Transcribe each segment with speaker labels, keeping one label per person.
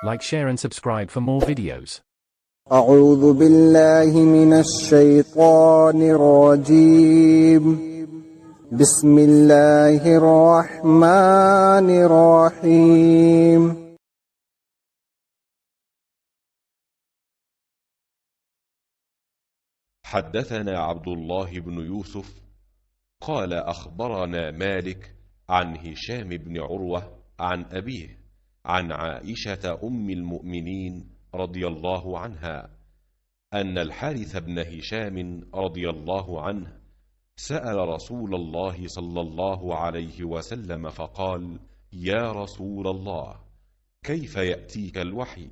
Speaker 1: Like, share and subscribe for more videos.
Speaker 2: أعوذ بالله من الشيطان الرجيم. بسم الله الرحمن الرحيم.
Speaker 3: حدثنا عبد الله بن يوسف قال أخبرنا مالك عن هشام بن عروة عن أبيه عن عائشة أم المؤمنين رضي الله عنها أن الحارث بن هشام رضي الله عنه سأل رسول الله صلى الله عليه وسلم فقال: يا رسول الله، كيف يأتيك الوحي؟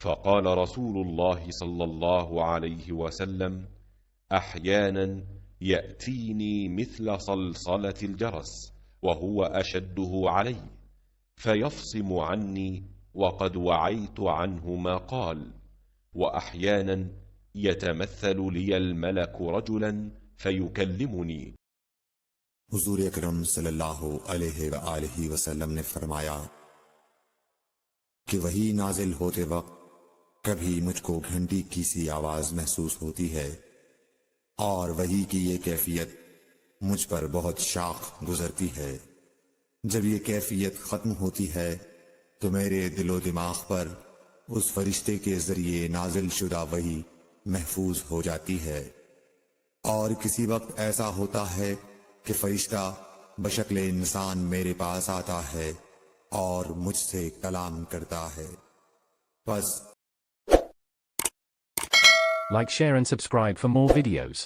Speaker 3: فقال رسول الله صلى الله عليه وسلم: أحيانا يأتيني مثل صلصلة الجرس وهو أشده علي، فيفصم عني وقد وعيت عنه ما قال، وأحيانا يتمثل لي الملك رجلا فيكلمني.
Speaker 4: हुजूर अकरम सल्लल्लाहु अलैहि वसल्लम ने फरमाया कि वही नाजिल होते वक्त कभी मुझको घंटी की सी आवाज महसूस होती है और वही की ये कैफियत मुझ पर बहुत शाख गुजरती है। जब ये कैफियत खत्म होती है तो मेरे दिलो दिमाग पर उस फरिश्ते के जरिए नाजिल शुदा वही महफूज हो जाती है। और किसी वक्त ऐसा होता है कि फरिश्ता बशक्ल इंसान मेरे पास आता है और मुझसे कलाम करता है। बस
Speaker 1: Like, share and subscribe for more videos.